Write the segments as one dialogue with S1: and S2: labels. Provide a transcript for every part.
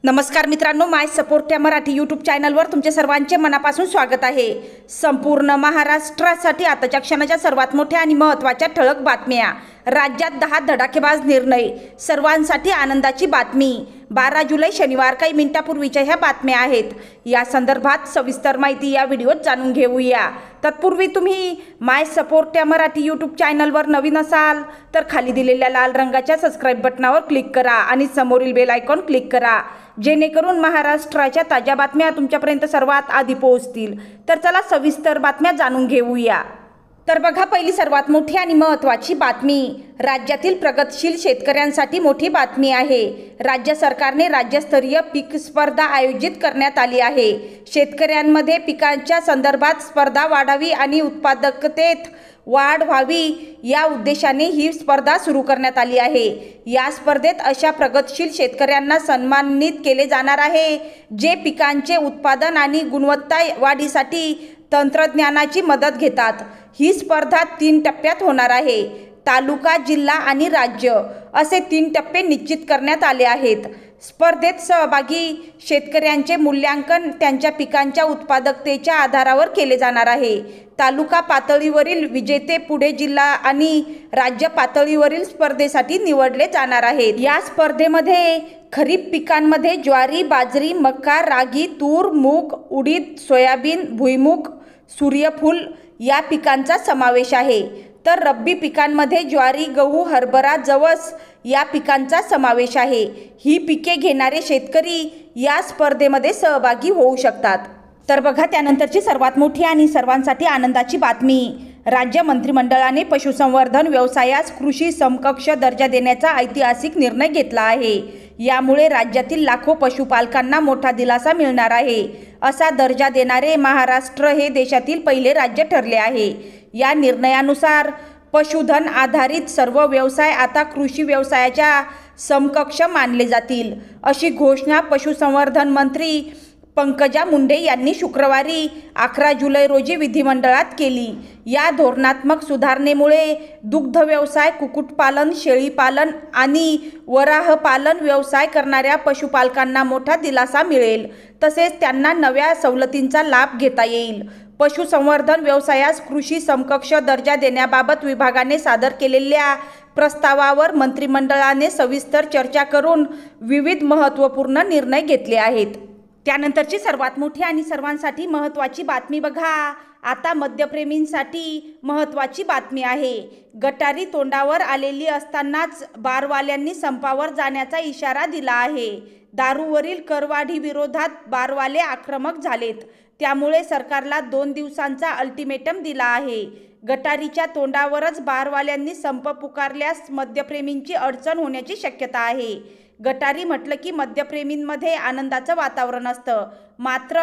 S1: नमस्कार मित्रांनो, माय सपोर्ट या मराठी यूट्यूब चॅनलवर तुमचे सर्वांचे मनापासून स्वागत आहे। संपूर्ण महाराष्ट्रासाठी आताच्या क्षणाच्या सर्वात मोठ्या आणि महत्त्वाच्या ठळक बातम्या। राज्यात 10 धडाकेबाज निर्णय, सर्वांसाठी आनंदाची बातमी। 12 जुलै शनिवार काही मिनिटांपूर्वीच्या ह्या बातम्या आहेत। या संदर्भात सविस्तर माहिती या व्हिडिओत जाणून घेऊया। तत्पूर्वी तुम्ही माय सपोर्ट या मराठी यूट्यूब चॅनलवर नवीन असाल तर खाली दिलेल्या लाल रंगाच्या सबस्क्राइब बटनावर क्लिक करा आणि समोरील बेल आयकॉन क्लिक करा, जेणेकरून महाराष्ट्राच्या ताज्या बातम्या तुमच्यापर्यंत सर्वात आधी पोहोचतील। तर चला सविस्तर बातम्या जाणून घेऊया। तर बघा, पहिली सर्वात मोठी आणि महत्त्वाची बातमी राज्यातील प्रगतशील शेतकऱ्यांसाठी मोठी बातमी आहे। राज्य सरकारने राज्यस्तरीय पीक स्पर्धा आयोजित करण्यात आली आहे। शेतकऱ्यांमध्ये पिकांच्या संदर्भात स्पर्धा वाढावी आणि उत्पादकतेत वाढ व्हावी या उद्देशाने ही स्पर्धा सुरू करण्यात आली आहे। या स्पर्धेत अशा प्रगतशील शेतकऱ्यांना सन्मानित केले जाणार आहे जे पिकांचे उत्पादन आणि गुणवत्ता वाढीसाठी तंत्रज्ञानाची मदत घेतात। ही स्पर्धा 3 टप्प्यात होणार आहे। तालुका, जिल्हा आणि राज्य असे 3 टप्पे निश्चित करण्यात आले आहेत। स्पर्धेत सहभागी शेतकऱ्यांचे मूल्यांकन त्यांच्या पिकांच्या उत्पादकतेच्या आधारावर केले जाणार आहे। तालुका पातळीवरील विजेते पुढे जिल्हा आणि राज्य पातळीवरील स्पर्धेसाठी निवडले जाणार आहेत। या स्पर्धेमध्ये खरीप पिकांमध्ये ज्वारी, बाजरी, मका, रागी, तूर, मूग, उडीद, सोयाबीन, भुईमूग, सूर्यफूल या पिकांचा समावेश आहे। तर रब्बी पिकांमध्ये ज्वारी, गहू, हरभरा, जवस या पिकांचा समावेश आहे। ही पिके घेणारे शेतकरी या स्पर्धेमध्ये सहभागी होऊ शकतात। तर बघा, त्यानंतरची सर्वात मोठी आणि सर्वांसाठी आनंदाची बातमी, राज्य मंत्रिमंडळाने पशुसंवर्धन व्यवसायास कृषी समकक्ष दर्जा देण्याचा ऐतिहासिक निर्णय घेतला आहे। यामुळे राज्यातील लाखो पशुपालकांना मोठा दिलासा मिळणार आहे। असा दर्जा देणारे महाराष्ट्र हे देशातील पहिले राज्य ठरले आहे। या निर्णयानुसार पशुधन आधारित सर्व व्यवसाय आता कृषी व्यवसायाच्या समकक्ष मानले जातील, अशी घोषणा पशुसंवर्धन मंत्री पंकजा मुंडे यांनी शुक्रवारी 11 जुलै रोजी विधिमंडळात केली। या धोरणात्मक सुधारणेमुळे दुग्ध व्यवसाय, कुक्कुटपालन, शेळीपालन आणि वराहपालन व्यवसाय करणाऱ्या पशुपालकांना मोठा दिलासा मिळेल, तसेच त्यांना नव्या सवलतींचा लाभ घेता येईल। पशुसंवर्धन व्यवसायास कृषी समकक्ष दर्जा देण्याबाबत विभागाने सादर केलेल्या प्रस्तावावर मंत्रिमंडळाने सविस्तर चर्चा करून विविध महत्त्वपूर्ण निर्णय घेतले आहेत। त्यानंतरची सर्वात मोठी आणि सर्वांसाठी महत्त्वाची बातमी बघा, आता मद्यप्रेमींसाठी महत्त्वाची बातमी आहे। गटारी तोंडावर आलेली असतानाच बारवाल्यांनी संपावर जाण्याचा इशारा दिला आहे। दारूवरील करवाढी विरोधात बारवाले आक्रमक झालेत, त्यामुळे सरकारला 2 दिवसांचा अल्टिमेटम दिला आहे। गटारीच्या तोंडावरच बारवाल्यांनी संप पुकारल्यास मद्यप्रेमींची अडचण होण्याची शक्यता आहे। गटारी म्हटलं की मद्यप्रेमींमध्ये आनंदाचं वातावरण असतं, मात्र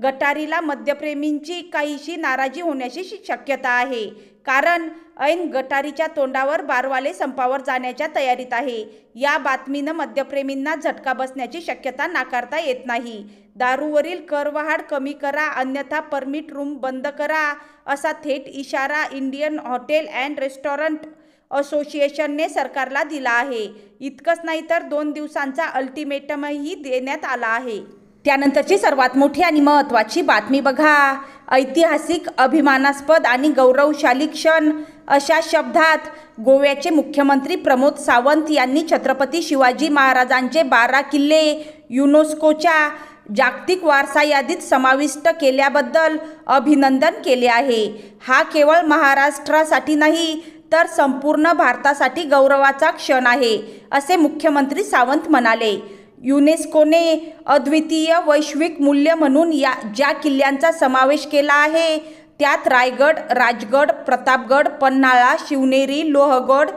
S1: गटारीला मद्यप्रेमींची काहीशी नाराजी होण्याची शक्यता आहे, कारण ऐन गटारीच्या तोंडावर बारवाले संपावर जाण्याच्या तयारीत आहे। या बातमीनं मद्यप्रेमींना झटका बसण्याची शक्यता नाकारता येत नाही। दारूवरील करवाढ कमी करा, अन्यथा परमिट रूम बंद करा, असा थेट इशारा इंडियन हॉटेल अँड रेस्टॉरंट असोसिएशनने सरकारला दिला आहे। इतकंच नाही तर 2 दिवसांचा अल्टिमेटमही देण्यात आला आहे। त्यानंतरची सर्वात मोठी आणि महत्त्वाची बातमी बघा, ऐतिहासिक, अभिमानास्पद आणि गौरवशाली क्षण अशा शब्दात गोव्याचे मुख्यमंत्री प्रमोद सावंत यांनी छत्रपती शिवाजी महाराजांचे 12 किल्ले युनेस्कोच्या जागतिक वारसा यादीत समाविष्ट केल्याबद्दल अभिनंदन केले आहे। हा केवळ महाराष्ट्रासाठी नाही तर संपूर्ण भारतासाठी गौरवाचा क्षण आहे, असे मुख्यमंत्री सावंत म्हणाले। युनेस्कोने अद्वितीय वैश्विक मूल्य म्हणून ज्या किल्ल्यांचा समावेश केला आहे त्यात रायगड, राजगड, प्रतापगड, पन्हाळा, शिवनेरी, लोहगड,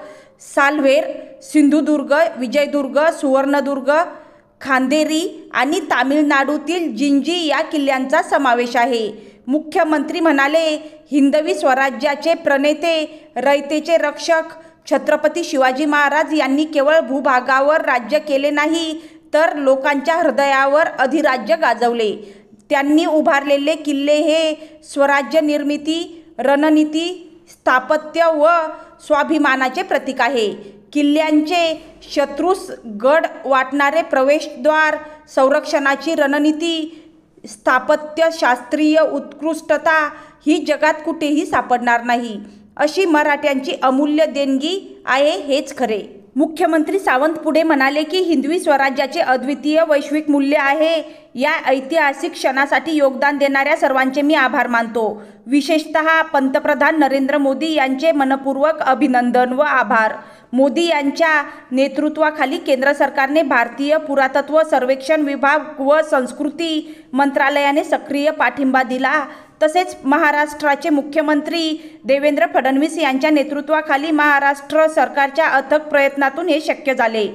S1: सालव्हेर, सिंधुदुर्ग, विजयदुर्ग, सुवर्णदुर्ग, खांदेरी आणि तामिळनाडूतील जिंजी या किल्ल्यांचा समावेश आहे। मुख्यमंत्री म्हणाले, हिंदवी स्वराज्याचे प्रणेते, रयतेचे रक्षक छत्रपती शिवाजी महाराज यांनी केवळ भूभागावर राज्य केले नाही तर लोकांच्या हृदयावर अधिराज्य गाजवले। त्यांनी उभारलेले किल्ले हे स्वराज्य निर्मिती, रणनीती, स्थापत्य व स्वाभिमानाचे प्रतीक आहे. किल्ल्यांचे शत्रूस गड वाटणारे प्रवेशद्वार, संरक्षणाची रणनीती, स्थापत्यशास्त्रीय उत्कृष्टता ही जगात कुठेही सापडणार नाही. अशी मराठ्यांची अमूल्य देणगी आहे हेच खरे. मुख्यमंत्री सावंत पुढे म्हणाले की हिंदवी स्वराज्याचे अद्वितीय वैश्विक मूल्य आहे. या ऐतिहासिक क्षणासाठी योगदान देणाऱ्या सर्वांचे मी आभार मानतो. विशेषतः पंतप्रधान नरेंद्र मोदी यांचे मनपूर्वक अभिनंदन व आभार. मोदी यांच्या नेतृत्वाखाली केंद्र सरकारने भारतीय पुरातत्व सर्वेक्षण विभाग व संस्कृती मंत्रालयाने सक्रिय पाठिंबा दिला. तसेच महाराष्ट्राचे मुख्यमंत्री देवेंद्र फडणवीस यांच्या नेतृत्वाखाली महाराष्ट्र सरकारच्या अथक प्रयत्नातून हे शक्य झाले.